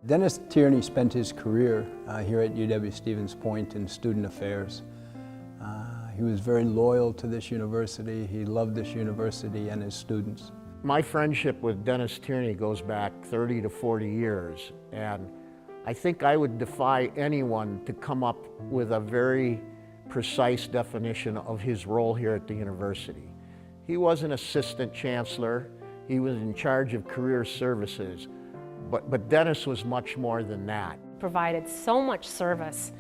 Dennis Tierney spent his career here at UW-Stevens Point in student affairs. He was very loyal to this university. He loved this university and his students. My friendship with Dennis Tierney goes back 30 to 40 years, and I think I would defy anyone to come up with a very precise definition of his role here at the university. He was an assistant chancellor. He was in charge of career services, but Dennis was much more than that. Provided so much service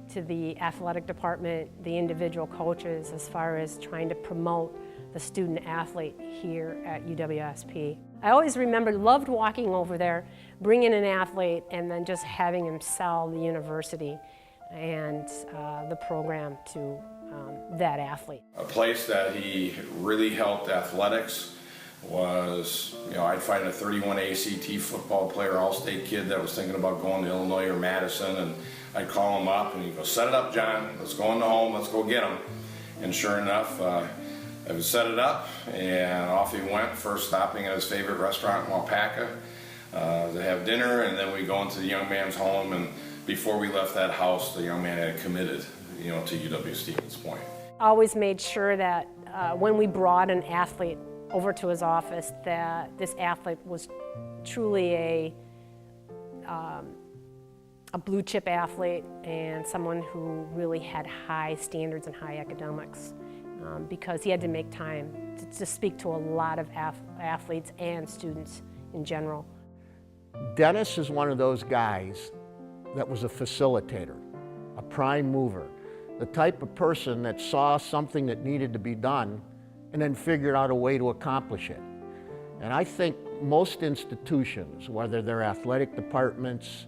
to the athletic department, the individual coaches, as far as trying to promote the student athlete here at UWSP. I always remember, loved walking over there, bringing an athlete, and then just having him sell the university and the program to that athlete. A place that he really helped athletics was, I'd find a 31 ACT football player, all-state kid that was thinking about going to Illinois or Madison, and I'd call him up and he'd go, "Set it up, John, let's go in the home, let's go get him." And sure enough, I would set it up and off he went, first stopping at his favorite restaurant in Waupaca to have dinner, and then we go into the young man's home, and before we left that house, the young man had committed, to UW-Stevens Point. Always made sure that when we brought an athlete over to his office, that this athlete was truly a blue chip athlete and someone who really had high standards and high academics, because he had to make time to speak to a lot of athletes and students in general. Dennis is one of those guys that was a facilitator, a prime mover, the type of person that saw something that needed to be done and then figured out a way to accomplish it. And I think most institutions, whether they're athletic departments,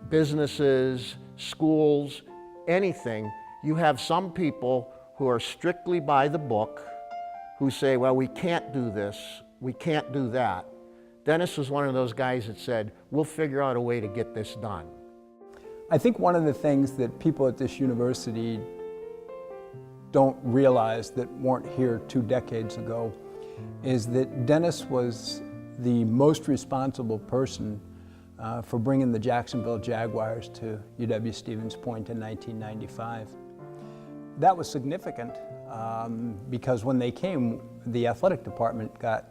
businesses, schools, anything, you have some people who are strictly by the book, who say, well, we can't do this, we can't do that. Dennis was one of those guys that said, we'll figure out a way to get this done. I think one of the things that people at this university don't realize that weren't here 2 decades ago is that Dennis was the most responsible person for bringing the Jacksonville Jaguars to UW-Stevens Point in 1995. That was significant because when they came, the athletic department got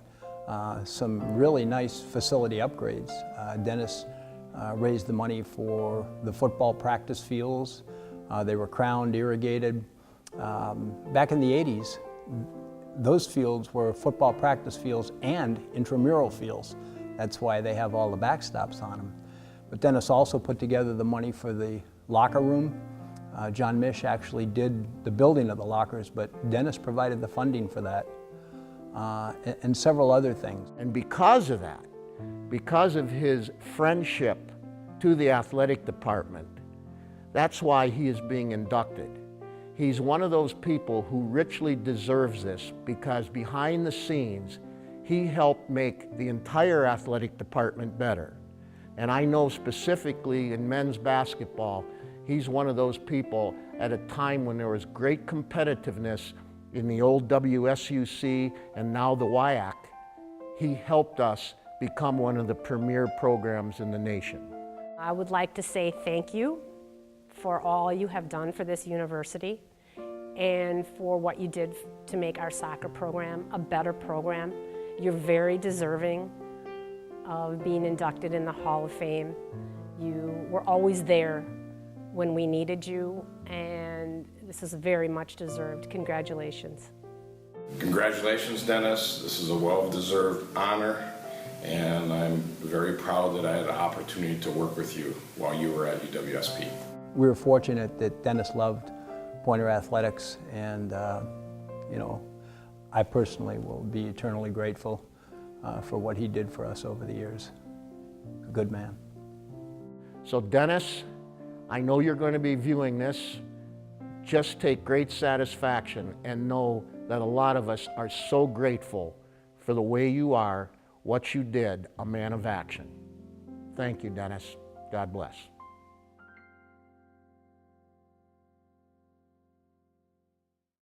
some really nice facility upgrades. Dennis raised the money for the football practice fields. They were crowned, irrigated. Back in the 80s, those fields were football practice fields and intramural fields. That's why they have all the backstops on them. But Dennis also put together the money for the locker room. John Mish actually did the building of the lockers, but Dennis provided the funding for that, and several other things. And because of that, because of his friendship to the athletic department, that's why he is being inducted. He's one of those people who richly deserves this, because behind the scenes, he helped make the entire athletic department better. And I know specifically in men's basketball, he's one of those people at a time when there was great competitiveness in the old WSUC and now the WIAC. He helped us become one of the premier programs in the nation. I would like to say thank you for all you have done for this university and for what you did to make our soccer program a better program. You're very deserving of being inducted in the Hall of Fame. You were always there when we needed you, and this is very much deserved. Congratulations. Congratulations, Dennis. This is a well-deserved honor, and I'm very proud that I had the opportunity to work with you while you were at UWSP. We were fortunate that Dennis loved Pointer athletics, and I personally will be eternally grateful for what he did for us over the years. A good man. So Dennis, I know you're going to be viewing this. Just take great satisfaction and know that a lot of us are so grateful for the way you are, what you did, a man of action. Thank you, Dennis. God bless.